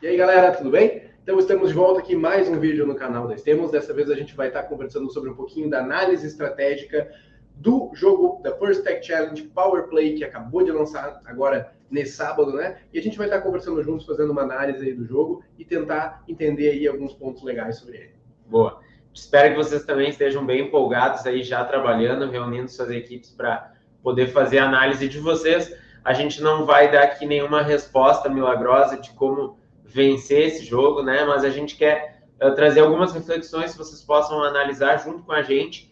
E aí galera, tudo bem? Então estamos de volta aqui mais um vídeo no canal da Estemos. Dessa vez a gente vai estar conversando sobre um pouquinho da análise estratégica do jogo da First Tech Challenge Power Play, que acabou de lançar agora nesse sábado, né? E a gente vai estar conversando juntos, fazendo uma análise aí do jogo e tentar entender aí alguns pontos legais sobre ele. Boa. Espero que vocês também estejam bem empolgados aí, já trabalhando, reunindo suas equipes para poder fazer a análise de vocês. A gente não vai dar aqui nenhuma resposta milagrosa de como vencer esse jogo, né? Mas a gente quer trazer algumas reflexões que vocês possam analisar junto com a gente,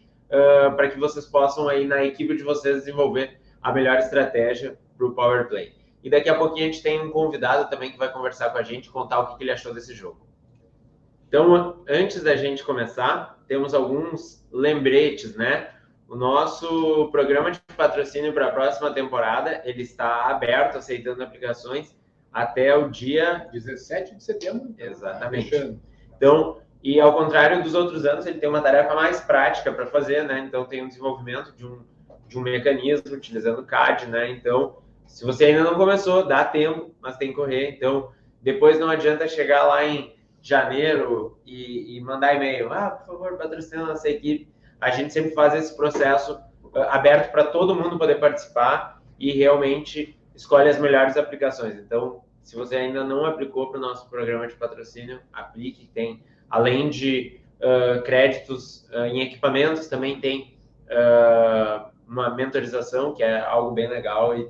para que vocês possam aí na equipe de vocês desenvolver a melhor estratégia para o Power Play. E daqui a pouquinho a gente tem um convidado também que vai conversar com a gente, contar o que ele achou desse jogo. Então, antes da gente começar, temos alguns lembretes, né? O nosso programa de patrocínio para a próxima temporada, ele está aberto, aceitando aplicações até o dia 17 de setembro. Exatamente. Então, e ao contrário dos outros anos, ele tem uma tarefa mais prática para fazer, né? Então, tem o desenvolvimento de um mecanismo utilizando CAD, né? Então, se você ainda não começou, dá tempo, mas tem que correr. Então, depois não adianta chegar lá em janeiro e mandar e-mail. Por favor, patrocina a nossa equipe. A gente sempre faz esse processo aberto para todo mundo poder participar e realmente escolhe as melhores aplicações. Então, se você ainda não aplicou para o nosso programa de patrocínio, aplique. Tem, além de créditos em equipamentos, também tem uma mentorização, que é algo bem legal e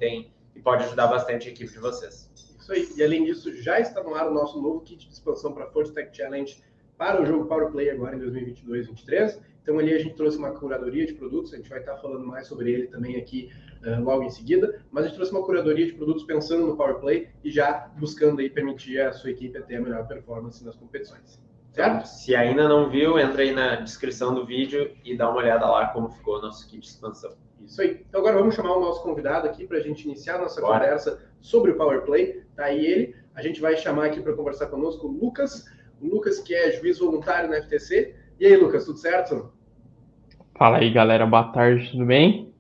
pode ajudar bastante a equipe de vocês. Isso aí. E além disso, já está no ar o nosso novo kit de expansão para a First Tech Challenge para o jogo Power Play agora em 2022-2023. Então ali a gente trouxe uma curadoria de produtos, a gente vai estar falando mais sobre ele também aqui logo em seguida, mas a gente trouxe uma curadoria de produtos pensando no Power Play e já buscando aí permitir a sua equipe a ter a melhor performance nas competições. Certo? Então, se ainda não viu, entra aí na descrição do vídeo e dá uma olhada lá como ficou o nosso kit de expansão. Isso aí. Então agora vamos chamar o nosso convidado aqui para a gente iniciar a nossa conversa sobre o Power Play. Tá aí ele. A gente vai chamar aqui para conversar conosco o Lucas. O Lucas, que é juiz voluntário na FTC. E aí, Lucas, tudo certo? Fala aí, galera. Boa tarde, tudo bem?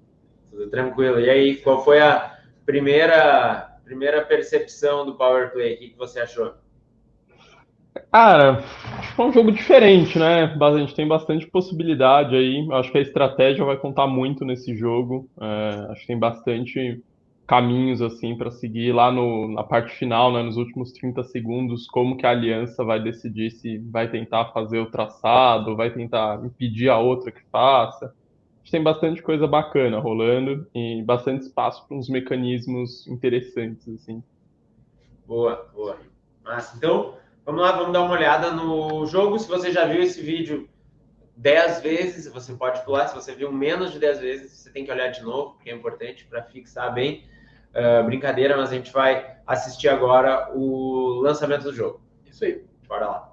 Tudo tranquilo. E aí, qual foi a primeira percepção do Power Play? O que você achou? Cara, acho que é um jogo diferente, né? A gente tem bastante possibilidade aí. Acho que a estratégia vai contar muito nesse jogo. Acho que tem bastante caminhos assim para seguir lá na parte final, né? Nos últimos 30 segundos, como que a aliança vai decidir se vai tentar fazer o traçado, vai tentar impedir a outra que faça. A gente tem bastante coisa bacana rolando e bastante espaço para uns mecanismos interessantes, assim. Boa. Mas então, vamos lá, vamos dar uma olhada no jogo. Se você já viu esse vídeo 10 vezes, você pode pular. Se você viu menos de 10 vezes, você tem que olhar de novo, porque é importante para fixar bem. Brincadeira, mas a gente vai assistir agora o lançamento do jogo. Isso aí. Bora lá.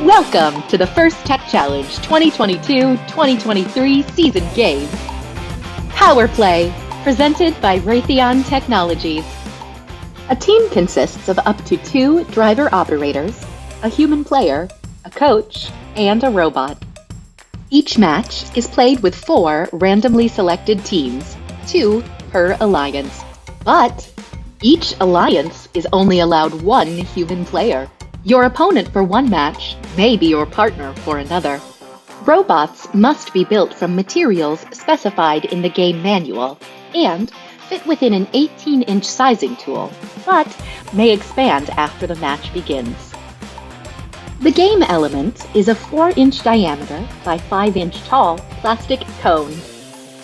Welcome to the First Tech Challenge 2022-2023 season game. Power Play, presented by Raytheon Technologies. A team consists of up to 2 driver operators, a human player, a coach, and a robot. Each match is played with 4 randomly selected teams, 2 per alliance. But each alliance is only allowed 1 human player. Your opponent for one match may be your partner for another. Robots must be built from materials specified in the game manual and fit within an 18-inch sizing tool, but may expand after the match begins. The game element is a 4-inch diameter by 5-inch tall plastic cone.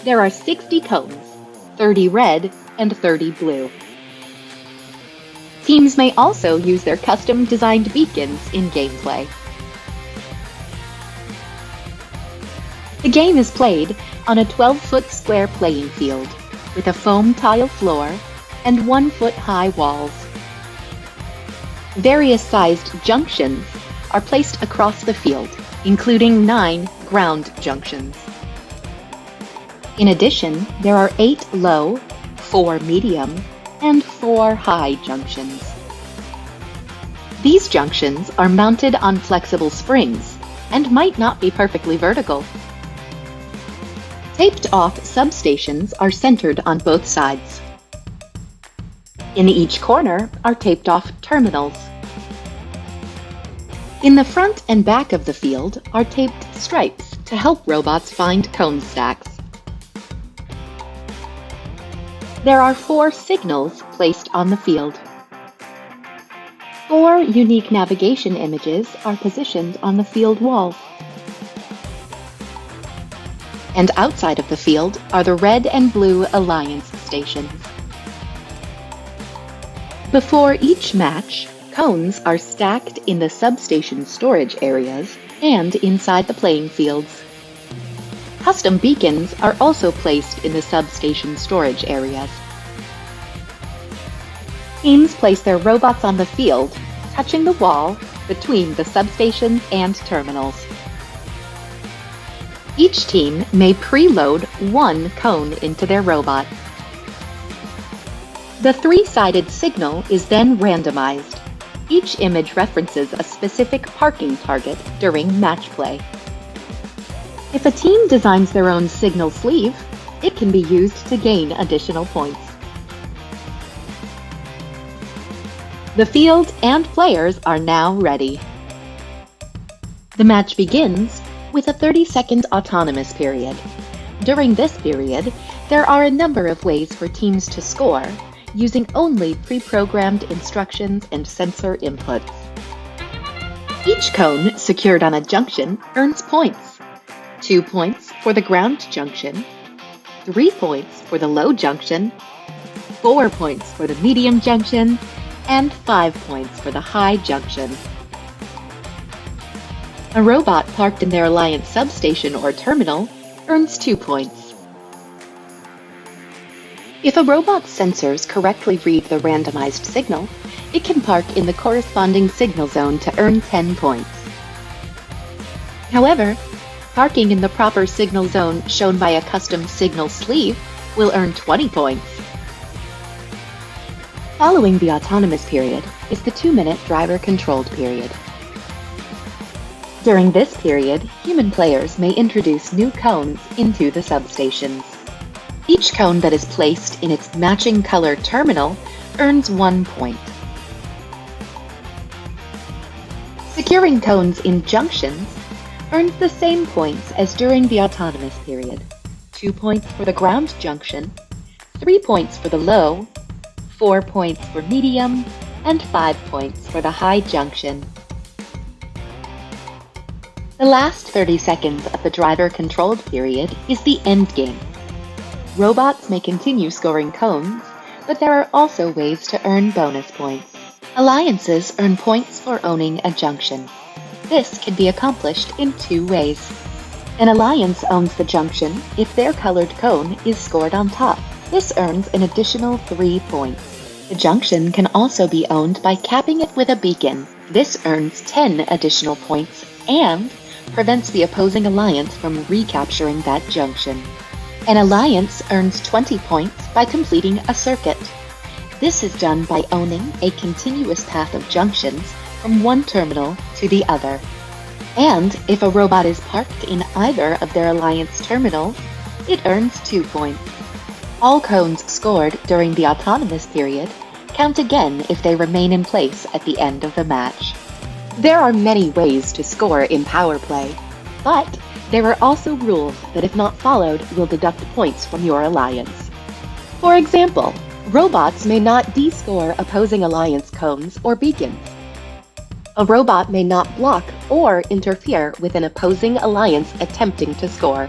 There are 60 cones, 30 red and 30 blue. Teams may also use their custom-designed beacons in gameplay. The game is played on a 12-foot square playing field, with a foam tile floor and 1-foot-high walls. Various sized junctions are placed across the field, including 9 ground junctions. In addition, there are 8 low, 4 medium, and 4 high junctions. These junctions are mounted on flexible springs and might not be perfectly vertical. Taped-off substations are centered on both sides. In each corner are taped-off terminals. In the front and back of the field are taped stripes to help robots find cone stacks. There are 4 signals placed on the field. 4 unique navigation images are positioned on the field walls. And outside of the field are the red and blue Alliance stations. Before each match, cones are stacked in the substation storage areas and inside the playing fields. Custom beacons are also placed in the substation storage areas. Teams place their robots on the field, touching the wall between the substations and terminals. Each team may preload 1 cone into their robot. The 3-sided signal is then randomized. Each image references a specific parking target during match play. If a team designs their own signal sleeve, it can be used to gain additional points. The field and players are now ready. The match begins with a 30-second autonomous period. During this period, there are a number of ways for teams to score, using only pre-programmed instructions and sensor inputs. Each cone secured on a junction earns points. 2 points for the ground junction, 3 points for the low junction, 4 points for the medium junction, and 5 points for the high junction. A robot parked in their Alliance substation or terminal earns 2 points. If a robot's sensors correctly read the randomized signal, it can park in the corresponding signal zone to earn 10 points. However, parking in the proper signal zone shown by a custom signal sleeve will earn 20 points. Following the autonomous period is the 2-minute driver-controlled period. During this period, human players may introduce new cones into the substations. Each cone that is placed in its matching color terminal earns 1 point. Securing cones in junctions earns the same points as during the autonomous period. 2 points for the ground junction, 3 points for the low, 4 points for medium, and 5 points for the high junction. The last 30 seconds of the driver-controlled period is the endgame. Robots may continue scoring cones, but there are also ways to earn bonus points. Alliances earn points for owning a junction. This can be accomplished in 2 ways. An alliance owns the junction if their colored cone is scored on top. This earns an additional 3 points. The junction can also be owned by capping it with a beacon. This earns 10 additional points and prevents the opposing alliance from recapturing that junction. An alliance earns 20 points by completing a circuit. This is done by owning a continuous path of junctions from one terminal to the other. And if a robot is parked in either of their alliance terminals, it earns 2 points. All cones scored during the autonomous period count again if they remain in place at the end of the match. There are many ways to score in Power Play, but there are also rules that if not followed will deduct points from your alliance. For example, robots may not de-score opposing alliance cones or beacons. A robot may not block or interfere with an opposing alliance attempting to score.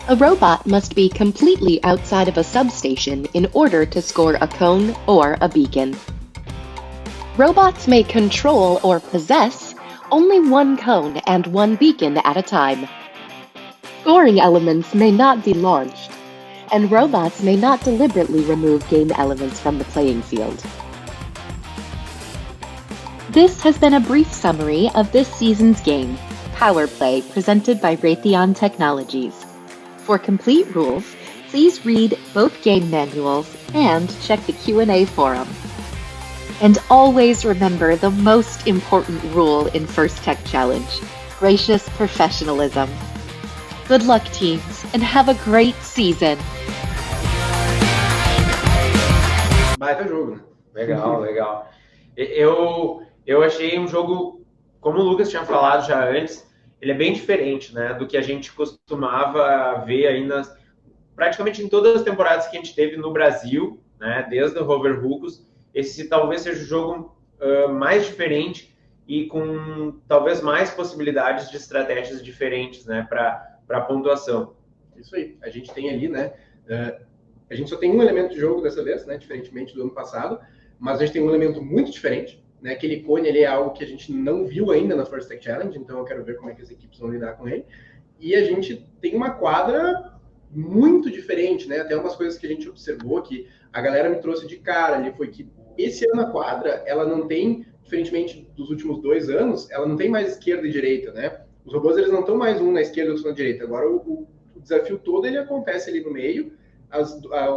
A robot must be completely outside of a substation in order to score a cone or a beacon. Robots may control or possess only 1 cone and 1 beacon at a time. Scoring elements may not be launched, and robots may not deliberately remove game elements from the playing field. This has been a brief summary of this season's game, Power Play, presented by Raytheon Technologies. For complete rules, please read both game manuals and check the Q&A forum. And always remember the most important rule in First Tech Challenge: gracious professionalism. Good luck, teams, and have a great season. Baita jogo, né? Legal. Eu achei um jogo, como o Lucas tinha falado já antes, ele é bem diferente, né, do que a gente costumava ver aí praticamente em todas as temporadas que a gente teve no Brasil, né, desde o Rover Rucos. Esse talvez seja o jogo mais diferente e com talvez mais possibilidades de estratégias diferentes, né, para pontuação. Isso aí. A gente tem ali, né, a gente só tem um elemento de jogo dessa vez, né, diferentemente do ano passado, mas a gente tem um elemento muito diferente, né, aquele cone ele é algo que a gente não viu ainda na First Tech Challenge, então eu quero ver como é que as equipes vão lidar com ele. E a gente tem uma quadra muito diferente, né, até umas coisas que a gente observou que a galera me trouxe de cara ali, foi que esse ano a quadra, ela não tem, diferentemente dos últimos 2 anos, ela não tem mais esquerda e direita, né, os robôs eles não estão mais um na esquerda e outro na direita, agora o desafio todo ele acontece ali no meio,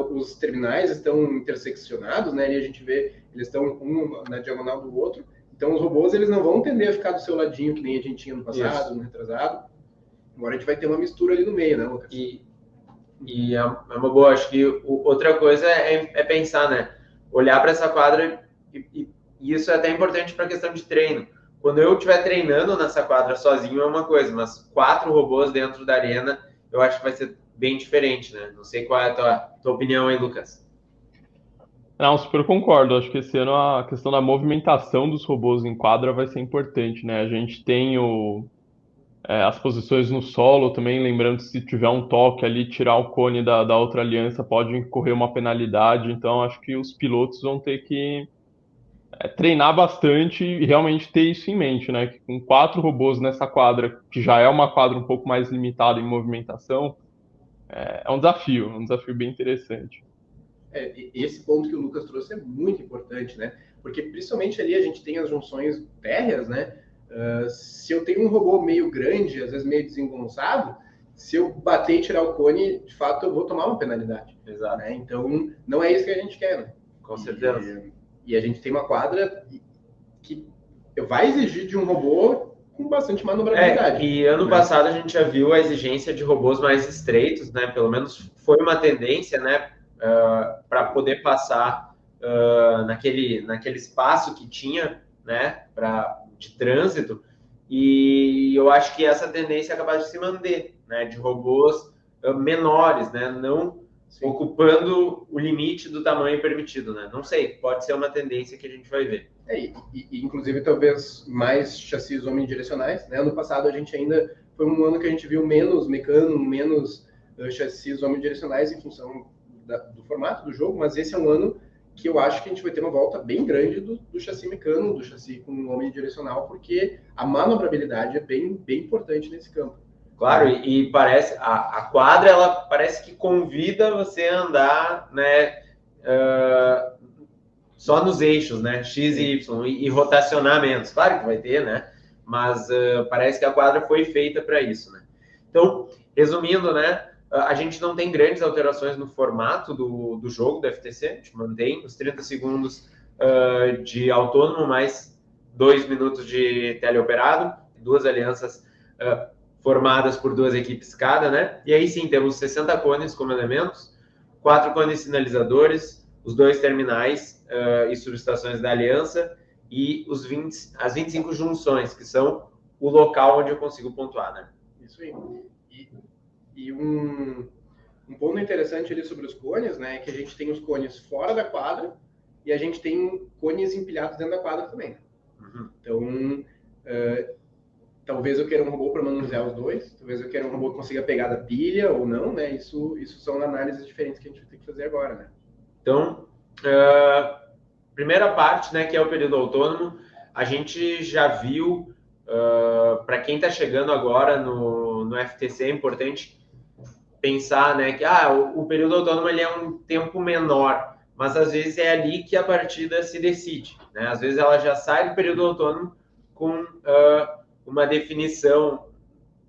os terminais estão interseccionados, né? E a gente vê, eles estão um na diagonal do outro. Então, os robôs eles não vão tender a ficar do seu ladinho, que nem a gente tinha no passado, no retrasado. Agora a gente vai ter uma mistura ali no meio, né, Lucas? E é uma boa. Acho que outra coisa é pensar, né? Olhar para essa quadra e isso é até importante para a questão de treino. Quando eu estiver treinando nessa quadra sozinho é uma coisa, mas 4 robôs dentro da arena, eu acho que vai ser bem diferente, né? Não sei qual é a tua opinião aí, Lucas. Não, super concordo. Acho que esse ano a questão da movimentação dos robôs em quadra vai ser importante, né? A gente tem as posições no solo também, lembrando que se tiver um toque ali, tirar o cone da outra aliança pode incorrer uma penalidade. Então, acho que os pilotos vão ter que treinar bastante e realmente ter isso em mente, né? Que com 4 robôs nessa quadra, que já é uma quadra um pouco mais limitada em movimentação, é um desafio bem interessante. Esse ponto que o Lucas trouxe é muito importante, né? Porque principalmente ali a gente tem as junções térreas, né? Se eu tenho um robô meio grande, às vezes meio desengonçado, se eu bater e tirar o cone, de fato eu vou tomar uma penalidade. Exato. Né? Então, não é isso que a gente quer, né? Com certeza. E a gente tem uma quadra que vai exigir de um robô com bastante manobrabilidade. E ano passado a gente já viu a exigência de robôs mais estreitos, né? Pelo menos foi uma tendência, né? Para poder passar naquele espaço que tinha, né? De trânsito. E eu acho que essa tendência é capaz de se manter, né? De robôs menores, né? Não ocupando o limite do tamanho permitido, né? Não sei, pode ser uma tendência que a gente vai ver. Inclusive, talvez mais chassis omnidirecionais, né? Ano passado a gente ainda foi um ano que a gente viu menos mecano, menos chassis omnidirecionais em função do formato do jogo, mas esse é um ano que eu acho que a gente vai ter uma volta bem grande do chassi mecano, do chassi com omnidirecional, porque a manobrabilidade é bem importante nesse campo. Claro, e parece a quadra ela parece que convida você a andar, né, só nos eixos, né, X e Y, e rotacionar menos. Claro que vai ter, né, mas parece que a quadra foi feita para isso, né. Então, resumindo, né, a gente não tem grandes alterações no formato do jogo do FTC, a gente mantém os 30 segundos de autônomo mais 2 minutos de teleoperado, 2 alianças formadas por 2 equipes cada, né? E aí sim, temos 60 cones como elementos, 4 cones sinalizadores, os 2 terminais e subestações da aliança e as 25 junções, que são o local onde eu consigo pontuar, né? Isso aí. E um ponto interessante ali sobre os cones, né, é que a gente tem os cones fora da quadra e a gente tem cones empilhados dentro da quadra também. Uhum. Então, talvez eu queira um robô para manusear os 2, talvez eu queira um robô que consiga pegar da pilha ou não, né? Isso são análises diferentes que a gente vai ter que fazer agora, né? Então, primeira parte, né, que é o período autônomo, a gente já viu, para quem está chegando agora no FTC, é importante pensar, né, que o período autônomo ele é um tempo menor, mas às vezes é ali que a partida se decide, né? Às vezes ela já sai do período autônomo com uma definição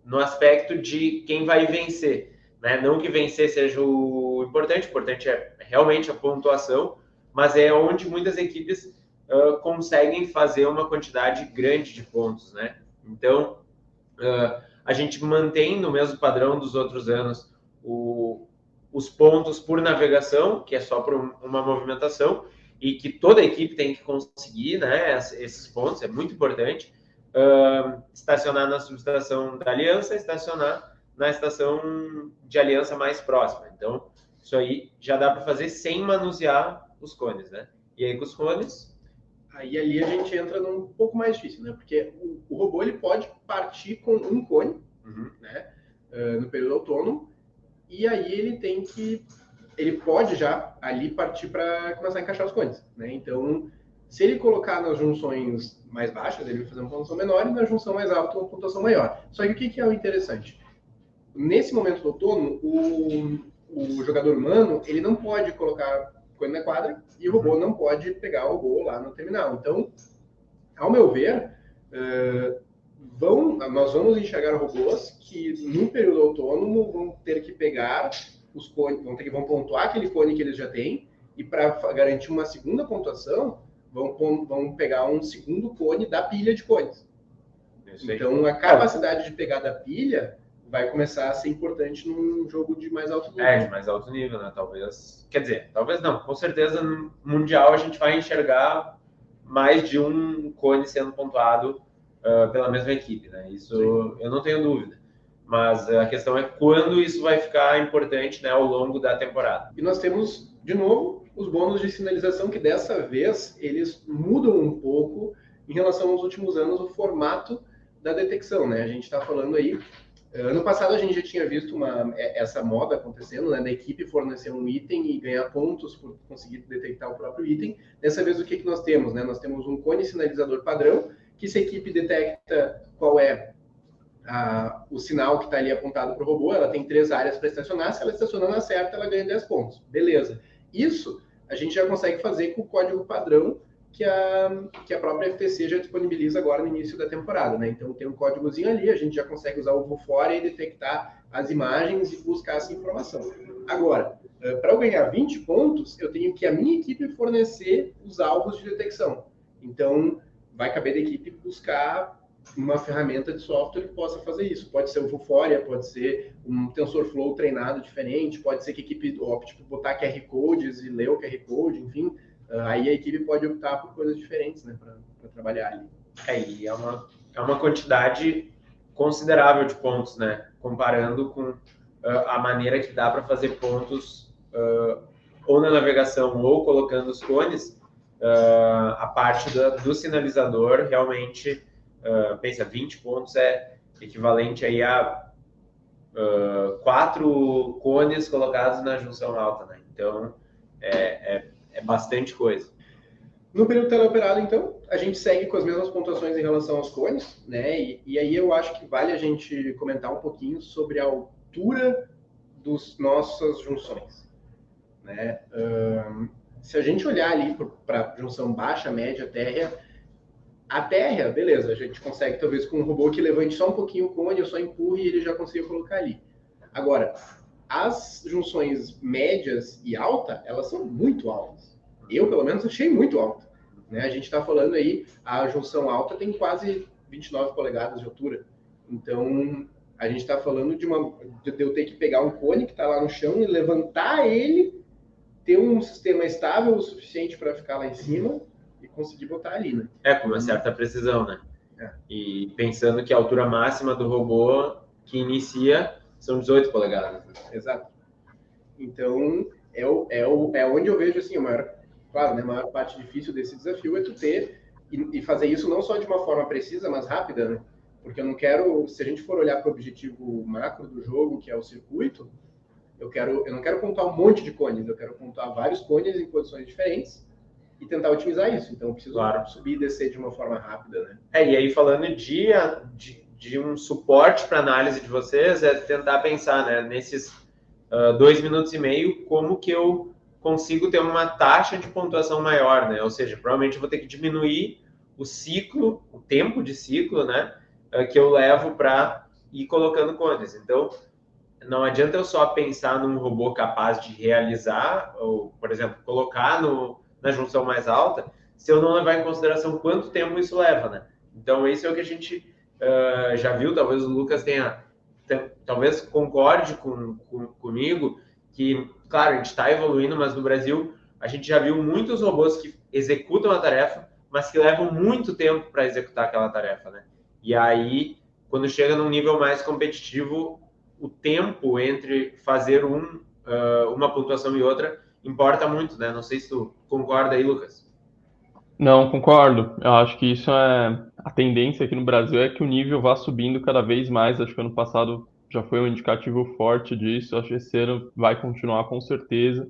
no aspecto de quem vai vencer, né? Não que vencer seja o o importante é realmente a pontuação, mas é onde muitas equipes conseguem fazer uma quantidade grande de pontos, né? Então, a gente mantém no mesmo padrão dos outros anos os pontos por navegação, que é só por uma movimentação, e que toda equipe tem que conseguir, né, esses pontos, é muito importante. Estacionar na subestação da aliança, estacionar na estação de aliança mais próxima. Então, isso aí já dá para fazer sem manusear os cones, né? E aí com os cones... Aí ali a gente entra num pouco mais difícil, né? Porque o robô ele pode partir com um cone, né? No período autônomo, e aí ele pode já ali partir para começar a encaixar os cones, né? Então, se ele colocar nas junções mais baixas, ele vai fazer uma pontuação menor, e na junção mais alta, uma pontuação maior. Só que o que é o interessante? Nesse momento do autônomo, o jogador humano, ele não pode colocar cone na quadra, e o robô não pode pegar o robô lá no terminal. Então, ao meu ver, nós vamos enxergar robôs que, no período autônomo, vão ter que pegar os cones, vão pontuar aquele cone que eles já têm, e para garantir uma segunda pontuação, vão pegar um segundo cone da pilha de cones. Então, a capacidade de pegar da pilha vai começar a ser importante num jogo de mais alto nível. De mais alto nível, né? Talvez, quer dizer, talvez não. Com certeza, no Mundial, a gente vai enxergar mais de um cone sendo pontuado pela mesma equipe, né? Isso Sim. Eu não tenho dúvida. Mas a questão é quando isso vai ficar importante, né, ao longo da temporada. E nós temos, de novo, os bônus de sinalização, que dessa vez eles mudam um pouco em relação aos últimos anos o formato da detecção, né? A gente está falando aí... Ano passado a gente já tinha visto essa moda acontecendo, né, da equipe fornecer um item e ganhar pontos por conseguir detectar o próprio item. Dessa vez o que nós temos? Né? Nós temos um cone sinalizador padrão, que se a equipe detecta qual é o sinal que está ali apontado para o robô, ela tem 3 áreas para estacionar, se ela estacionar na certa, ela ganha 10 pontos. Beleza. Isso a gente já consegue fazer com o código padrão que a própria FTC já disponibiliza agora no início da temporada, né? Então tem um códigozinho ali, a gente já consegue usar o Vufora e detectar as imagens e buscar essa informação. Agora, para eu ganhar 20 pontos, eu tenho que a minha equipe fornecer os alvos de detecção. Então, vai caber da equipe buscar uma ferramenta de software que possa fazer isso. Pode ser o Vuforia, pode ser um TensorFlow treinado diferente, pode ser que a equipe opte por botar QR Codes e ler o QR Code, enfim... Aí a equipe pode optar por coisas diferentes, né, para trabalhar ali. E é uma quantidade considerável de pontos, né, comparando com a maneira que dá para fazer pontos ou na navegação ou colocando os cones. A parte do sinalizador realmente, pensa, 20 pontos é equivalente aí a 4 cones colocados na junção alta, né? Então, é bastante coisa. No período teleoperado, então, a gente segue com as mesmas pontuações em relação aos cones, né? E aí eu acho que vale a gente comentar um pouquinho sobre a altura das nossas junções, né? Se a gente olhar ali para junção baixa, média, térrea, a térrea, beleza, a gente consegue talvez com um robô que levante só um pouquinho o cone, eu só empurre e ele já consiga colocar ali. Agora, as junções médias e alta, elas são muito altas. Eu, pelo menos, achei muito alta. Né? A gente está falando aí, a junção alta tem quase 29 polegadas de altura. Então, a gente está falando de eu ter que pegar um cone que está lá no chão e levantar ele, ter um sistema estável o suficiente para ficar lá em cima e conseguir botar ali, né? Com uma certa precisão, né? E pensando que a altura máxima do robô que inicia são 18 polegadas. Exato. Então, é onde eu vejo, assim, claro, né, a maior parte difícil desse desafio é tu ter e fazer isso não só de uma forma precisa, mas rápida, né? Porque eu não quero, se a gente for olhar para o objetivo macro do jogo, que é o circuito, eu não quero pontuar um monte de cones, eu quero pontuar vários cones em posições diferentes e tentar otimizar isso. Então, eu preciso subir e descer de uma forma rápida, né? E aí, falando de um suporte para análise de vocês, é tentar pensar, né, nesses 2 minutos e meio, como que eu consigo ter uma taxa de pontuação maior, né? Ou seja, provavelmente eu vou ter que diminuir o tempo de ciclo, né, que eu levo para ir colocando cones. Então, não adianta eu só pensar num robô capaz de realizar, ou, por exemplo, colocar na junção mais alta, se eu não levar em consideração quanto tempo isso leva, né? Então, isso é o que a gente já viu, talvez o Lucas talvez concorde comigo, que, claro, a gente está evoluindo, mas no Brasil a gente já viu muitos robôs que executam a tarefa, mas que levam muito tempo para executar aquela tarefa, né? E aí, quando chega num nível mais competitivo, o tempo entre fazer uma pontuação e outra importa muito, né? Não sei se tu concorda aí, Lucas. Não, concordo. Eu acho que isso a tendência aqui no Brasil é que o nível vá subindo cada vez mais. Acho que ano passado já foi um indicativo forte disso. Acho que esse ano vai continuar com certeza.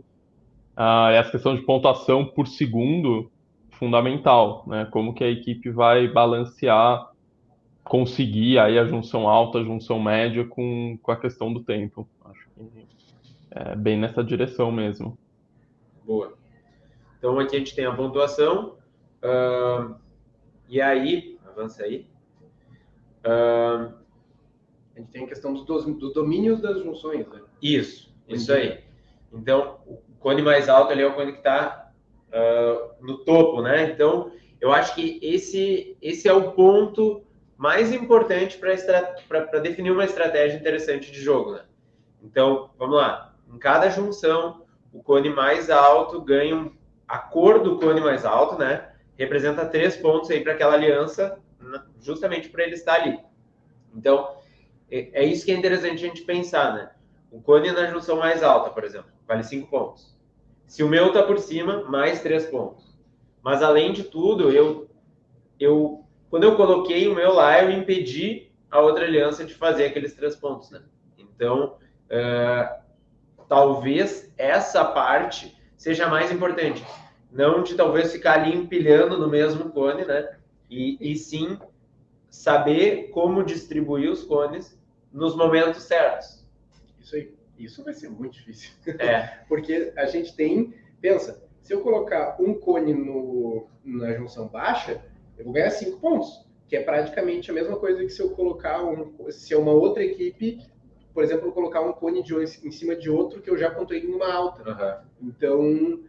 Essa questão de pontuação por segundo, fundamental, né? Como que a equipe vai balancear, conseguir aí a junção alta, a junção média com a questão do tempo. Acho que é bem nessa direção mesmo. Boa. Então aqui a gente tem a pontuação. E aí, avança aí. A gente tem a questão dos domínios das junções, né? Isso aí. Então, o cone mais alto ali é o cone que está no topo, né? Então, eu acho que esse é o ponto mais importante para definir uma estratégia interessante de jogo, né? Então, vamos lá. Em cada junção, o cone mais alto ganha a cor do cone mais alto, né? Representa 3 pontos aí para aquela aliança, justamente para ele estar ali. Então, é isso que é interessante a gente pensar, né? O cone na junção mais alta, por exemplo, vale 5 pontos. Se o meu está por cima, mais 3 pontos. Mas, além de tudo, quando eu coloquei o meu lá, eu impedi a outra aliança de fazer aqueles 3 pontos, né? Então, talvez essa parte seja mais importante. Não de talvez ficar ali empilhando no mesmo cone, né? E sim saber como distribuir os cones nos momentos certos. Isso aí. Isso vai ser muito difícil. É. Porque a gente pensa, se eu colocar um cone na junção baixa, eu vou ganhar 5 pontos, que é praticamente a mesma coisa que se eu colocar se é uma outra equipe, por exemplo, eu colocar um cone em cima de outro que eu já pontuei numa alta. Uhum. Então,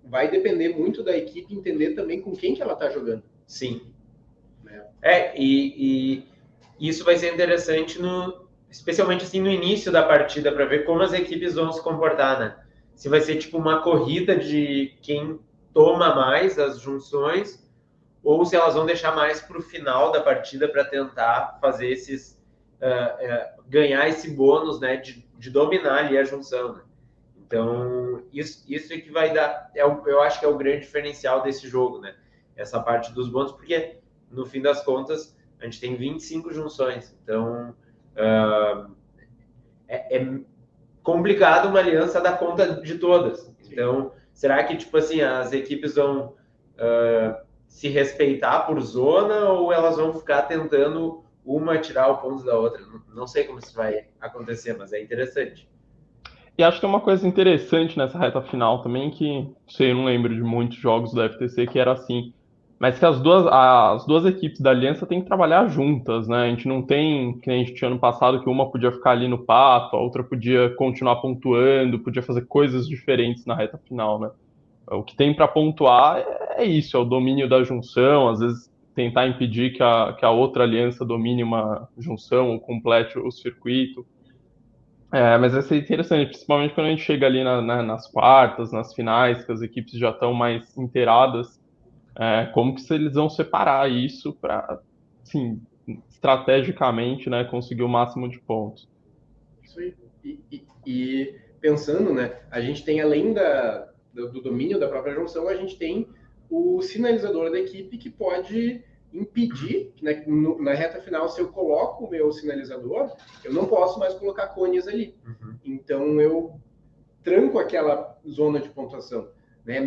vai depender muito da equipe entender também com quem que ela está jogando. Sim. E isso vai ser interessante especialmente assim no início da partida, para ver como as equipes vão se comportar, né? Se vai ser tipo uma corrida de quem toma mais as junções, ou se elas vão deixar mais para o final da partida para tentar fazer ganhar esse bônus, né, de dominar ali a junção, né? Então, isso é que vai dar, eu acho que é o grande diferencial desse jogo, né? Essa parte dos bônus, porque no fim das contas a gente tem 25 junções, então é complicado uma aliança dar conta de todas. Então, será que tipo assim as equipes vão se respeitar por zona, ou elas vão ficar tentando uma tirar o ponto da outra? Não sei como isso vai acontecer, mas é interessante. E acho que tem uma coisa interessante nessa reta final também, que eu não lembro de muitos jogos do FTC que era assim, mas que as duas equipes da Aliança têm que trabalhar juntas, né? A gente não tem, que nem a gente tinha ano passado, que uma podia ficar ali no pato, a outra podia continuar pontuando, podia fazer coisas diferentes na reta final, né? O que tem para pontuar é isso, é o domínio da junção, às vezes tentar impedir que a outra aliança domine uma junção ou complete o circuito. Mas vai ser interessante, principalmente quando a gente chega ali nas quartas, nas finais, que as equipes já estão mais inteiradas, como que eles vão separar isso para, assim, estrategicamente, né, conseguir o máximo de pontos. Isso aí. E pensando, né, a gente tem, além do domínio da própria junção, a gente tem o sinalizador da equipe que pode impedir, né, na reta final, se eu coloco o meu sinalizador, eu não posso mais colocar cones ali. Uhum. Então, eu tranco aquela zona de pontuação. Né?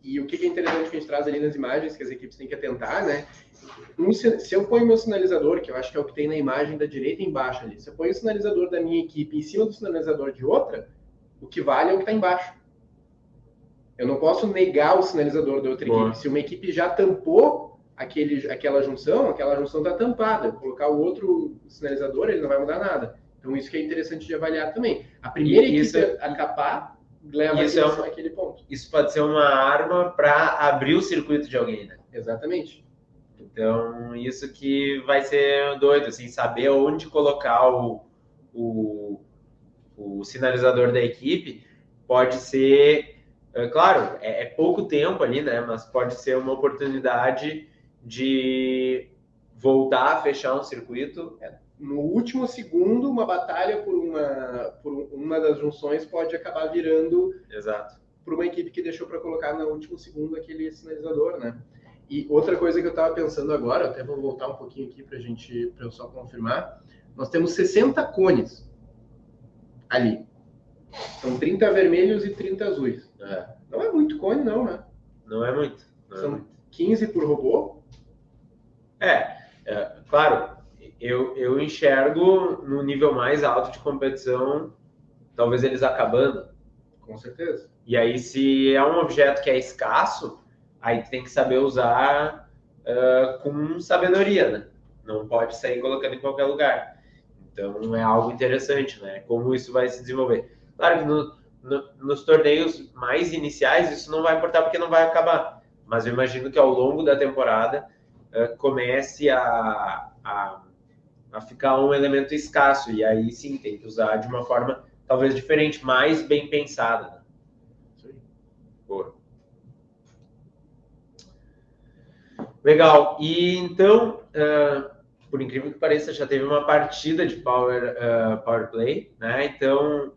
E o que é interessante que a gente traz ali nas imagens, que as equipes têm que atentar, né? Se eu ponho meu sinalizador, que eu acho que é o que tem na imagem da direita embaixo ali, se eu ponho o sinalizador da minha equipe em cima do sinalizador de outra, o que vale é o que está embaixo. Eu não posso negar o sinalizador da outra equipe. Se uma equipe já tampou aquela junção está tampada. Eu colocar o outro sinalizador, ele não vai mudar nada. Então isso que é interessante de avaliar também. A primeira equipe a capar leva a direção àquele ponto. Isso pode ser uma arma para abrir o circuito de alguém, né? Exatamente. Então, isso que vai ser doido, assim, saber onde colocar o sinalizador da equipe pode ser, claro, é pouco tempo ali, né? Mas pode ser uma oportunidade de voltar a fechar um circuito. No último segundo, uma batalha por uma das junções pode acabar virando para uma equipe que deixou para colocar no último segundo aquele sinalizador, né? E outra coisa que eu estava pensando agora, até vou voltar um pouquinho aqui para eu só confirmar, nós temos 60 cones ali. São 30 vermelhos e 30 azuis. Não é muito cone, não, né? Não é muito. São 15 por robô? Claro, eu enxergo no nível mais alto de competição, talvez eles acabando. Com certeza. E aí, se é um objeto que é escasso, aí tem que saber usar com sabedoria, né? Não pode sair colocando em qualquer lugar. Então, é algo interessante, né? Como isso vai se desenvolver. Claro que nos torneios mais iniciais, isso não vai importar porque não vai acabar. Mas eu imagino que ao longo da temporada comece a ficar um elemento escasso. E aí, sim, tem que usar de uma forma talvez diferente, mais bem pensada, né? Boa. Legal. E então, por incrível que pareça, já teve uma partida de Power Play, né? Então,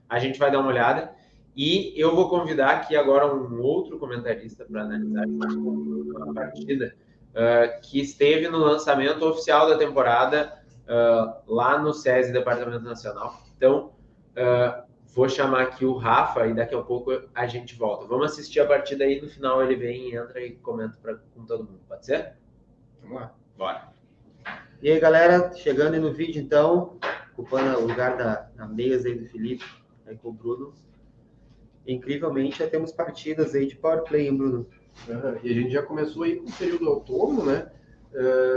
a gente vai dar uma olhada. E eu vou convidar aqui agora um outro comentarista para analisar uma partida que esteve no lançamento oficial da temporada lá no SESI Departamento Nacional. Então, vou chamar aqui o Rafa e daqui a pouco a gente volta. Vamos assistir a partida aí, no final ele vem, entra e comenta com todo mundo. Pode ser? Vamos lá. Bora. E aí, galera, chegando aí no vídeo, então, ocupando o lugar da mesa aí do Felipe, aí com o Bruno. Incrivelmente, já temos partidas aí de Power Play, hein, Bruno? E a gente já começou aí com o período autônomo, né?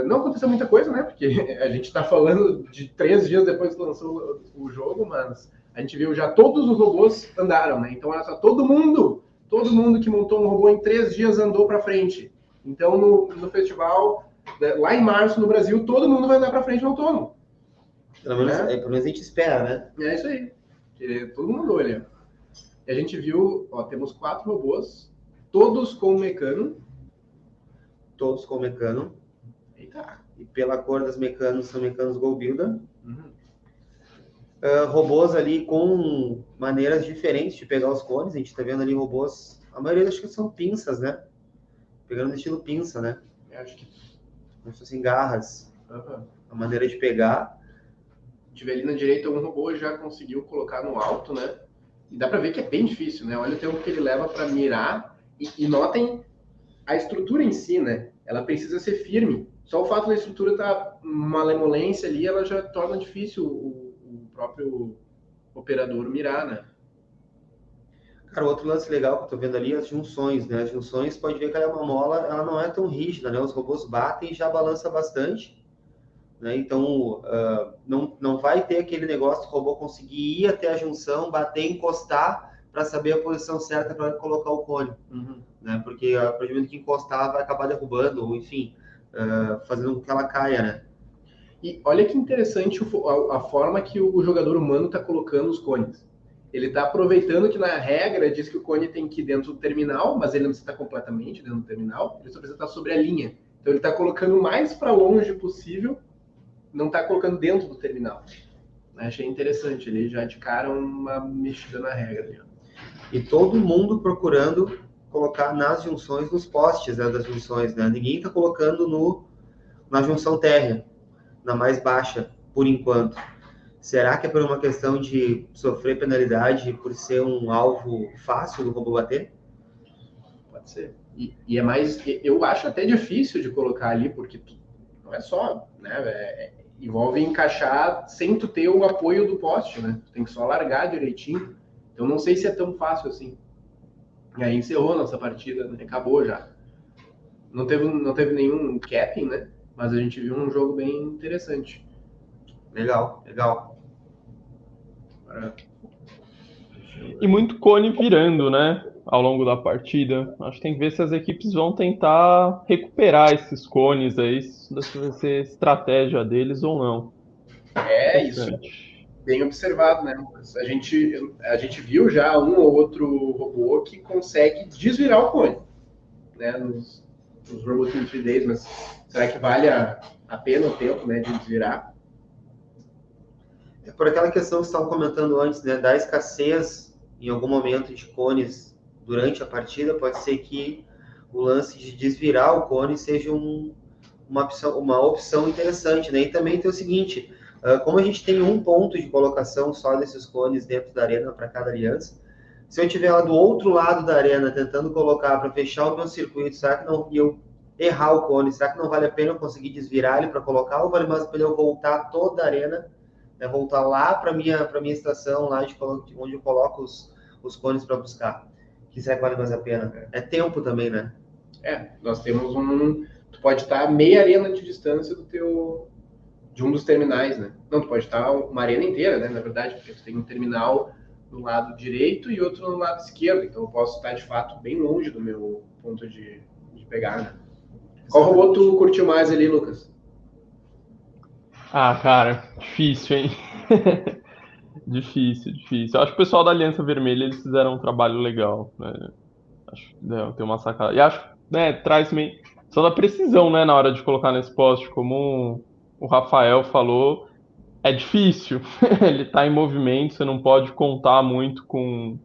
Não aconteceu muita coisa, né? Porque a gente está falando de 3 dias depois que lançou o jogo, mas a gente viu já todos os robôs andaram, né? Então, olha só, todo mundo que montou um robô em 3 dias andou para frente. Então, no festival, lá em março, no Brasil, todo mundo vai andar para frente no autônomo. Pelo menos a gente espera, né? É isso aí. Porque todo mundo olha. E a gente viu, temos 4 robôs, todos com mecano. Todos com mecano. Eita. E pela cor das mecanos, são mecanos Go Builder. Robôs ali com maneiras diferentes de pegar os cones. A gente tá vendo ali robôs, a maioria acho que são pinças, né? Pegando no estilo pinça, né? Eu acho que Como se fossem garras. A maneira de pegar. tiver ali na direita, um robô já conseguiu colocar no alto, né? E dá pra ver que é bem difícil, né? Olha o tempo que ele leva para mirar. E notem a estrutura em si, né? Ela precisa ser firme. Só o fato da estrutura estar uma malemolência ali, ela já torna difícil o próprio operador mirar, né? Cara, outro lance legal que eu tô vendo ali é as junções, né? As junções, pode ver que ela é uma mola, ela não é tão rígida, né? Os robôs batem e já balança bastante, né? Então, não vai ter aquele negócio do robô conseguir ir até a junção, bater, encostar, para saber a posição certa para colocar o cone, né? Porque a partir do momento que encostar, vai acabar derrubando, ou enfim, fazendo com que ela caia, né? E olha que interessante a forma que o jogador humano está colocando os cones. Ele está aproveitando que na regra diz que o cone tem que ir dentro do terminal, mas ele não precisa estar completamente dentro do terminal, ele só precisa estar sobre a linha. Então ele está colocando o mais para longe possível, não está colocando dentro do terminal. Achei interessante, ele já de cara uma mexida na regra ali. E todo mundo procurando colocar nas junções, nos postes, né, das junções, né? Ninguém está colocando na junção térrea, na mais baixa, por enquanto. Será que é por uma questão de sofrer penalidade por ser um alvo fácil do robô bater? Pode ser. E é mais, eu acho até difícil de colocar ali, porque não é só, né? Envolve encaixar sem tu ter o apoio do poste, né? Tu tem que só largar direitinho. Então não sei se é tão fácil assim. E aí encerrou a nossa partida, né? Acabou já. Não teve nenhum capping, né? Mas a gente viu um jogo bem interessante. Legal, legal. Agora, E muito cone virando, né? Ao longo da partida. Acho que tem que ver se as equipes vão tentar recuperar esses cones aí, se vai ser estratégia deles ou não. isso Interessante. bem observado, né, Lucas? A gente viu já um ou outro robô que consegue desvirar o cone, né, nos Robot in 3 Days, mas será que vale a pena o tempo, né, de desvirar? É por aquela questão que você estava comentando antes, né, da escassez em algum momento de cones durante a partida, pode ser que o lance de desvirar o cone seja uma opção interessante, né? E também tem o seguinte, como a gente tem um ponto de colocação só desses cones dentro da arena para cada aliança, se eu estiver lá do outro lado da arena tentando colocar para fechar o meu circuito, será que não eu errar o cone? Será que não vale a pena eu conseguir desvirar ele para colocar, ou vale mais a pena eu voltar toda a arena, né, voltar lá para minha estação, lá onde eu coloco os cones para buscar? Que será que vale mais a pena? É tempo também, né? Nós temos tu pode estar meia arena de distância de um dos terminais, né? Não, tu pode estar uma arena inteira, né, na verdade, porque tu tem um terminal no lado direito e outro no lado esquerdo, então eu posso estar, de fato, bem longe do meu ponto de pegar, né? Qual robô tu curtiu mais ali, Lucas? Ah, cara, difícil, hein? Difícil, difícil. Eu acho que o pessoal da Aliança Vermelha eles fizeram um trabalho legal, né? Acho que tem uma sacada. E acho, né, traz meio só da precisão, né, na hora de colocar nesse poste, como o Rafael falou, é difícil. Ele tá em movimento, você não pode contar muito com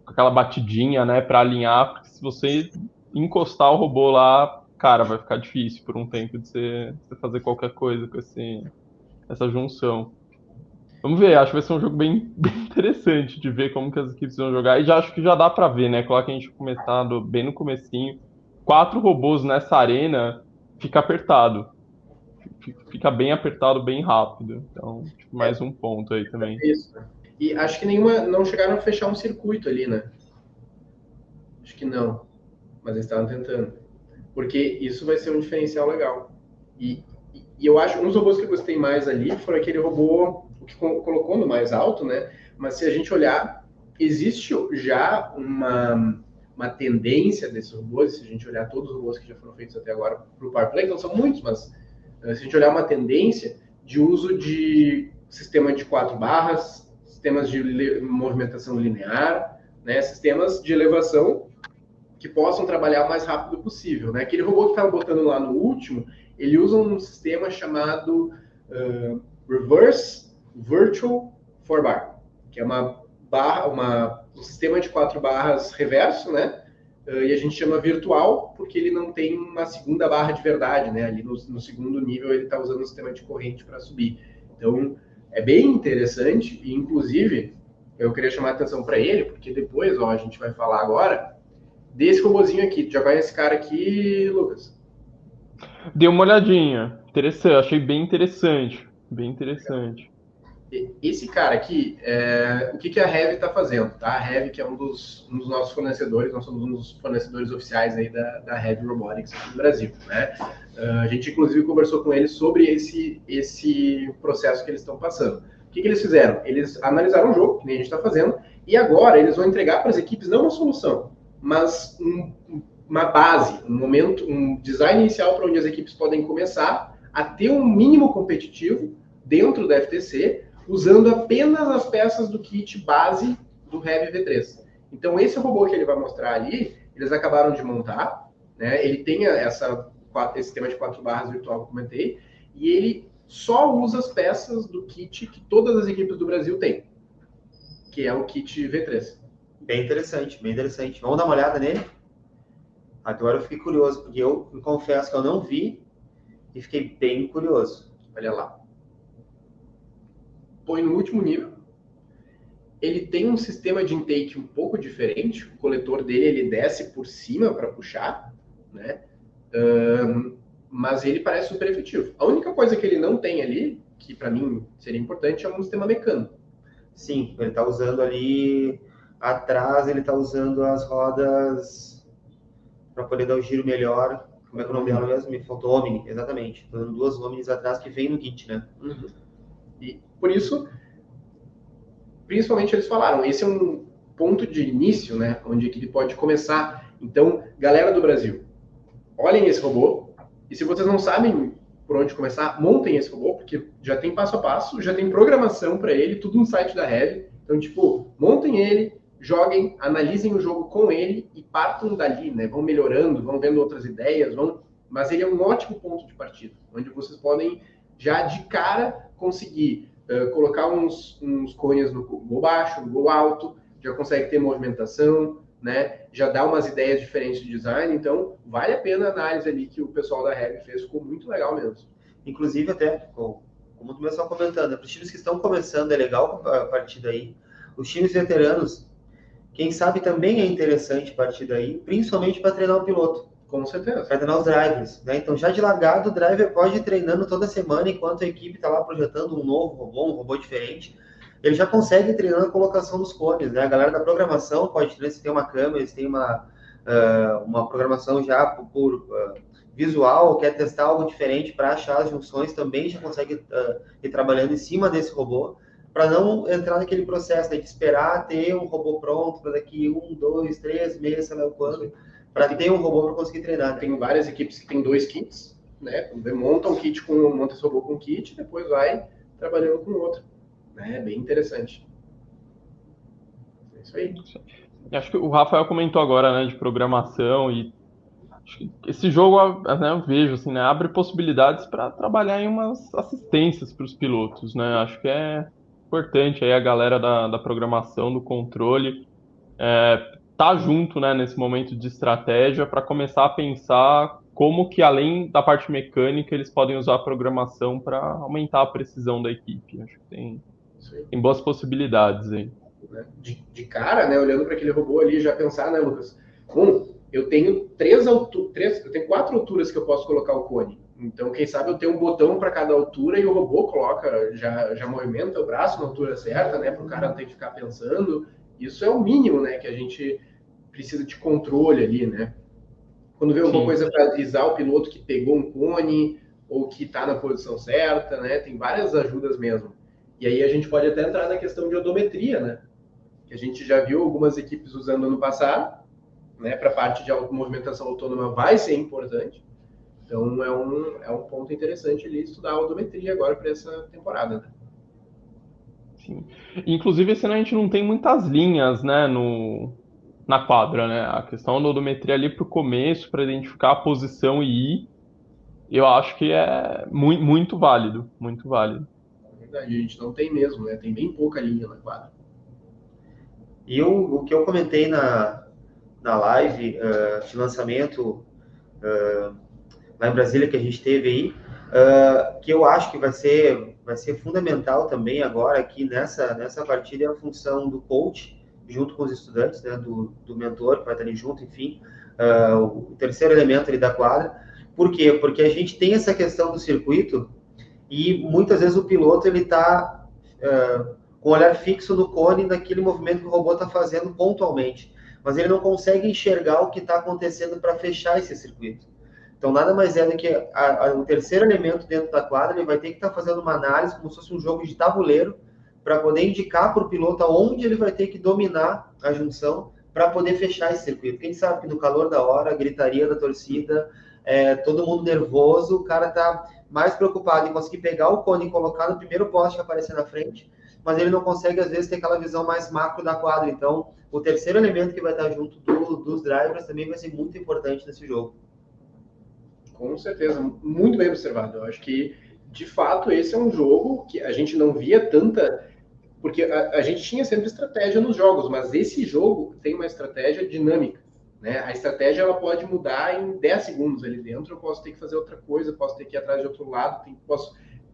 aquela batidinha, né, para alinhar, porque se você encostar o robô lá, cara, vai ficar difícil por um tempo de você fazer qualquer coisa com essa junção. Vamos ver, acho que vai ser um jogo bem, bem interessante de ver como que as equipes vão jogar. E já acho que já dá pra ver, né? Claro que a gente começado bem no comecinho. 4 robôs nessa arena fica apertado. Fica bem apertado, bem rápido. Então, tipo, mais um ponto aí também. Isso, né? E acho que nenhuma, não chegaram a fechar um circuito ali, né? Acho que não, mas eles estavam tentando. Porque isso vai ser um diferencial legal. E eu acho, um dos robôs que eu gostei mais ali foi aquele robô que colocou no mais alto, né? Mas se a gente olhar, existe já uma tendência desses robôs, se a gente olhar todos os robôs que já foram feitos até agora para o Power Play, não são muitos, mas se a gente olhar uma tendência de uso de sistema de 4 barras, sistemas de movimentação linear, né? Sistemas de elevação que possam trabalhar o mais rápido possível, né? Aquele robô que estava botando lá no último, ele usa um sistema chamado Reverse Virtual 4-bar, que é um sistema de 4 barras reverso, né? E a gente chama virtual porque ele não tem uma segunda barra de verdade, né? Ali no segundo nível ele está usando um sistema de corrente para subir. Então, é bem interessante e, inclusive, eu queria chamar a atenção para ele, porque depois, a gente vai falar agora desse robozinho aqui. Tu já conhece esse cara aqui, Lucas? Dei uma olhadinha. Interessante, achei bem interessante. Bem interessante. Esse cara aqui, o que a Heavy está fazendo? Tá? A Heavy, que é um dos nossos fornecedores, nós somos um dos fornecedores oficiais aí da Heavy Robotics aqui no Brasil, né? A gente, inclusive, conversou com eles sobre esse processo que eles estão passando. O que eles fizeram? Eles analisaram o jogo, que nem a gente está fazendo, e agora eles vão entregar para as equipes não uma solução, mas uma base, um design inicial para onde as equipes podem começar a ter um mínimo competitivo dentro da FTC, usando apenas as peças do kit base do Heavy V3. Então, esse robô que ele vai mostrar ali, eles acabaram de montar, né? Ele tem esse sistema de 4 barras virtual que eu comentei, e ele só usa as peças do kit que todas as equipes do Brasil têm, que é o kit V3. Bem interessante, bem interessante. Vamos dar uma olhada nele? Agora eu fiquei curioso, porque eu confesso que eu não vi e fiquei bem curioso. Olha lá. Põe no último nível. Ele tem um sistema de intake um pouco diferente. O coletor dele ele desce por cima para puxar, né? Mas ele parece super efetivo. A única coisa que ele não tem ali, que para mim seria importante, é um sistema mecânico. Sim, ele está usando ali atrás, ele está usando as rodas para poder dar o giro melhor. Como é que é o nome dela mesmo? Me faltou Omni, exatamente. Estou dando 2 Omnis atrás que vem no kit, né? Uhum. E por isso, principalmente eles falaram, esse é um ponto de início, né, onde ele pode começar. Então, galera do Brasil, olhem esse robô, e se vocês não sabem por onde começar, montem esse robô, porque já tem passo a passo, já tem programação para ele, tudo no site da Heavy. Então, tipo, montem ele, joguem, analisem o jogo com ele e partam dali, né? Vão melhorando, vão vendo outras ideias, mas ele é um ótimo ponto de partida, onde vocês podem já de cara conseguir colocar uns cones no gol baixo, no gol alto, já consegue ter movimentação, né? Já dá umas ideias diferentes de design, então vale a pena a análise ali que o pessoal da Heavy fez, ficou muito legal mesmo. Inclusive até, como o pessoal comentando, para os times que estão começando é legal a partir daí. Os times veteranos, quem sabe também é interessante a partir daí, principalmente para treinar o piloto. Com certeza. Para treinar os drivers, né? Então já de largado o driver pode ir treinando toda semana enquanto a equipe está lá projetando um novo robô, um robô diferente. Ele já consegue treinar a colocação dos cones, né? A galera da programação pode treinar, se tem uma câmera, eles têm uma programação já por visual, quer testar algo diferente para achar as junções, também já consegue ir trabalhando em cima desse robô, para não entrar naquele processo, né, de esperar ter um robô pronto para daqui 1, 2, 3 meses, sei lá quando, para ter um robô para conseguir treinar. Né? Tem várias equipes que tem 2 kits, né? Monta um kit monta esse robô com um kit, depois vai trabalhando com outro. É bem interessante. É isso aí. Acho que o Rafael comentou agora, né, de programação e acho que esse jogo, né, eu vejo assim, né, abre possibilidades para trabalhar em umas assistências para os pilotos, né? Acho que é importante aí a galera da programação, do controle, tá junto, né, nesse momento de estratégia para começar a pensar como que, além da parte mecânica, eles podem usar a programação para aumentar a precisão da equipe. Acho que tem boas possibilidades aí. De cara, né, olhando para aquele robô ali, já pensar, né, Lucas? Eu tenho 4 alturas que eu posso colocar o cone. Então, quem sabe eu tenho um botão para cada altura e o robô coloca, já movimenta o braço na altura certa, né, para o cara não ter que ficar pensando. Isso é o mínimo, né, que a gente precisa de controle ali, né? Quando vê alguma coisa para avisar o piloto que pegou um cone ou que está na posição certa, né? Tem várias ajudas mesmo. E aí a gente pode até entrar na questão de odometria, né? Que a gente já viu algumas equipes usando no passado, né? Para a parte de movimentação autônoma vai ser importante. Então é um ponto interessante ali estudar a odometria agora para essa temporada, né? Sim. Inclusive esse ano a gente não tem muitas linhas, né, na quadra, né? A questão da odometria ali para o começo, para identificar a posição e ir, eu acho que é muito válido, muito válido. É verdade, a gente não tem mesmo, né? Tem bem pouca linha na quadra. E o que eu comentei na live de lançamento lá em Brasília que a gente teve aí, que eu acho que vai ser fundamental também agora aqui nessa partida é a função do coach, junto com os estudantes, né, do mentor, que vai estar ali junto, enfim, o terceiro elemento ali da quadra. Por quê? Porque a gente tem essa questão do circuito e muitas vezes o piloto ele está com o olhar fixo no cone naquele movimento que o robô está fazendo pontualmente, mas ele não consegue enxergar o que está acontecendo para fechar esse circuito. Então, nada mais é do que o terceiro elemento dentro da quadra, ele vai ter que estar fazendo uma análise como se fosse um jogo de tabuleiro, para poder indicar para o piloto aonde ele vai ter que dominar a junção para poder fechar esse circuito. Porque a gente sabe que no calor da hora, a gritaria da torcida, todo mundo nervoso, o cara está mais preocupado em conseguir pegar o cone e colocar no primeiro poste que aparecer na frente, mas ele não consegue, às vezes, ter aquela visão mais macro da quadra. Então, o terceiro elemento que vai estar junto dos drivers também vai ser muito importante nesse jogo. Com certeza, muito bem observado. Eu acho que, de fato, esse é um jogo que a gente não via tanta... Porque a gente tinha sempre estratégia nos jogos, mas esse jogo tem uma estratégia dinâmica, né? A estratégia ela pode mudar em 10 segundos ali dentro, eu posso ter que fazer outra coisa, posso ter que ir atrás de outro lado,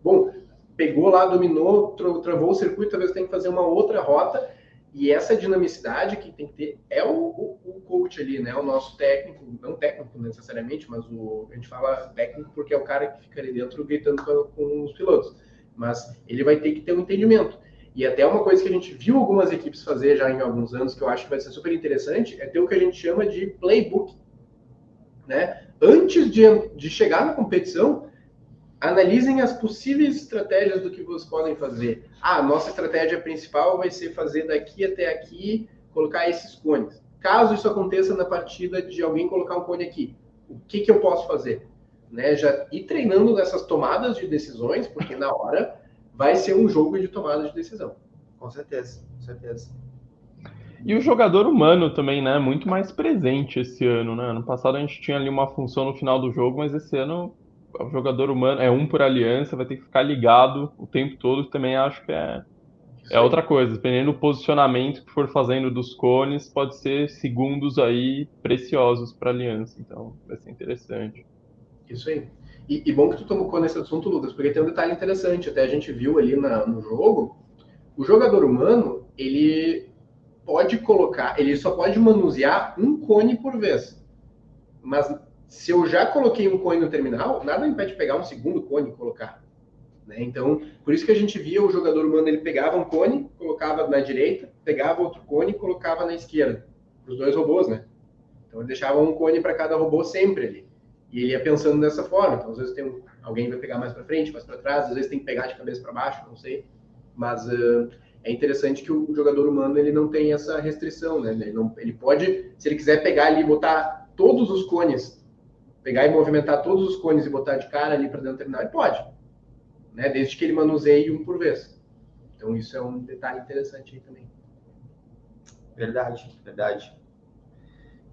Bom, pegou lá, dominou, travou o circuito, talvez tenha que fazer uma outra rota, e essa dinamicidade que tem que ter é o coach ali, né? O nosso técnico, não técnico necessariamente, mas a gente fala técnico porque é o cara que fica ali dentro gritando com os pilotos, mas ele vai ter que ter um entendimento. E até uma coisa que a gente viu algumas equipes fazer já em alguns anos, que eu acho que vai ser super interessante, é ter o que a gente chama de playbook, né? Antes de chegar na competição, analisem as possíveis estratégias do que vocês podem fazer. Nossa estratégia principal vai ser fazer daqui até aqui, colocar esses cones. Caso isso aconteça na partida de alguém colocar um cone aqui, o que eu posso fazer? Né? Já ir treinando nessas tomadas de decisões, porque na hora vai ser um jogo de tomada de decisão. Com certeza, com certeza. E o jogador humano também, né? Muito mais presente esse ano, né? Ano passado a gente tinha ali uma função no final do jogo, mas esse ano o jogador humano é um por aliança, vai ter que ficar ligado o tempo todo, também acho que é outra coisa. Dependendo do posicionamento que for fazendo dos cones, pode ser segundos aí preciosos para a aliança, então vai ser interessante. Isso aí. E bom que tu tocou nesse assunto, Lucas, porque tem um detalhe interessante, até a gente viu ali no jogo, o jogador humano, ele só pode manusear um cone por vez. Mas se eu já coloquei um cone no terminal, nada impede de pegar um segundo cone e colocar. Né? Então, por isso que a gente via o jogador humano, ele pegava um cone, colocava na direita, pegava outro cone e colocava na esquerda. Os dois robôs, né? Então ele deixava um cone para cada robô sempre ali. E ele ia pensando dessa forma. Então, às vezes alguém vai pegar mais para frente, mais para trás, às vezes tem que pegar de cabeça para baixo, não sei. Mas é interessante que o jogador humano ele não tem essa restrição, né? Ele pode, se ele quiser pegar ali e botar todos os cones, pegar e movimentar todos os cones e botar de cara ali para dentro do terminal, ele pode. Né? Desde que ele manuseie um por vez. Então isso é um detalhe interessante aí também. Verdade, verdade.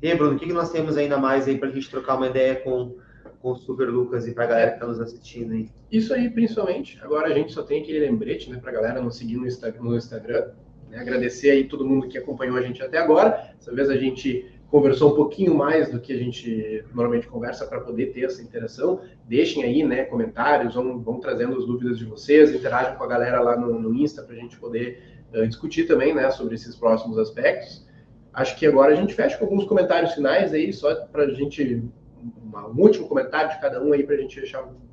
E aí, Bruno, o que nós temos ainda mais aí para a gente trocar uma ideia com o Super Lucas e para a galera que está nos assistindo aí? Isso aí, principalmente. Agora a gente só tem aquele lembrete, né, para a galera nos seguir no Instagram. Né? Agradecer aí todo mundo que acompanhou a gente até agora. Dessa vez a gente conversou um pouquinho mais do que a gente normalmente conversa para poder ter essa interação. Deixem aí, né, comentários, vão trazendo as dúvidas de vocês, interajam com a galera lá no Insta para a gente poder discutir também, né, sobre esses próximos aspectos. Acho que agora a gente fecha com alguns comentários finais aí, só para a gente, um último comentário de cada um aí para a gente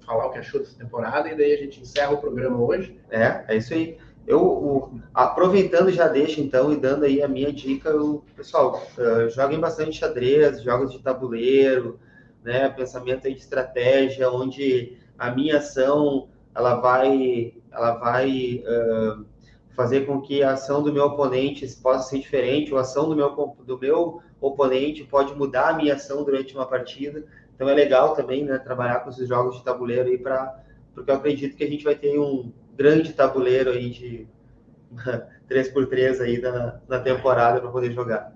falar o que achou dessa temporada, e daí a gente encerra o programa hoje. É isso aí. Aproveitando, já deixo então, e dando aí a minha dica, pessoal, joguem bastante xadrez, jogos de tabuleiro, né, pensamento aí de estratégia, onde a minha ação, ela vai fazer com que a ação do meu oponente possa ser diferente, ou a ação do meu oponente pode mudar a minha ação durante uma partida. Então é legal também, né, trabalhar com esses jogos de tabuleiro aí, porque eu acredito que a gente vai ter um grande tabuleiro aí de 3x3 aí na temporada para poder jogar.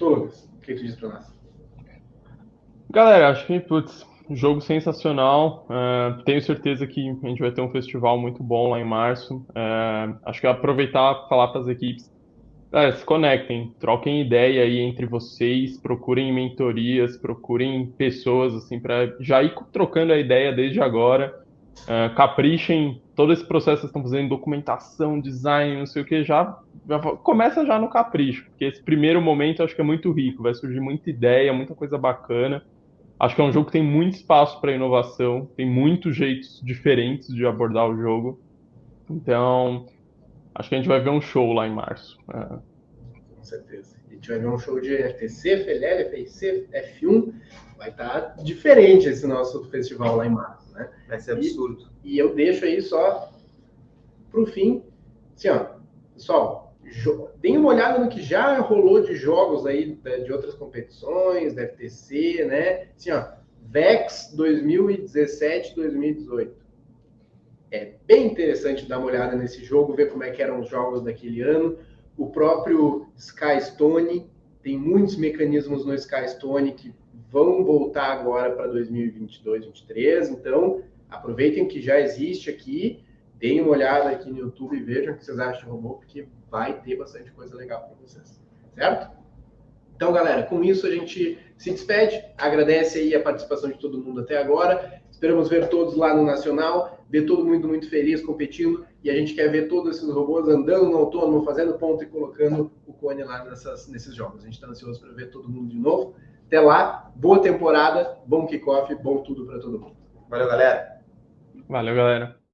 Lucas, o que tu diz para nós? Galera, acho que, jogo sensacional. Tenho certeza que a gente vai ter um festival muito bom lá em março. Acho que aproveitar para falar para as equipes, se conectem, troquem ideia aí entre vocês, procurem mentorias, procurem pessoas assim para já ir trocando a ideia desde agora. Caprichem todo esse processo que vocês estão fazendo, documentação, design, não sei o que, já começa já no capricho, porque esse primeiro momento eu acho que é muito rico, vai surgir muita ideia, muita coisa bacana. Acho que é um jogo que tem muito espaço para inovação, tem muitos jeitos diferentes de abordar o jogo. Então, acho que a gente vai ver um show lá em março. Com certeza. A gente vai ver um show de FTC, FLL, FIC, F1. Vai estar diferente esse nosso festival lá em março, né? Vai ser absurdo. E eu deixo aí só pro fim, assim, ó, pessoal, deem uma olhada no que já rolou de jogos aí de outras competições, da FTC, né? Assim, ó, VEX 2017-2018. É bem interessante dar uma olhada nesse jogo, ver como é que eram os jogos daquele ano. O próprio Skystone, tem muitos mecanismos no Skystone que vão voltar agora para 2022-2023. Então, aproveitem que já existe aqui, deem uma olhada aqui no YouTube e vejam o que vocês acham do robô, porque vai ter bastante coisa legal para vocês, certo? Então, galera, com isso a gente se despede, agradece aí a participação de todo mundo até agora, esperamos ver todos lá no Nacional, ver todo mundo muito feliz competindo, e a gente quer ver todos esses robôs andando no autônomo, fazendo ponto e colocando o cone lá nesses jogos. A gente está ansioso para ver todo mundo de novo. Até lá, boa temporada, bom kickoff, bom tudo para todo mundo. Valeu, galera. Valeu, galera.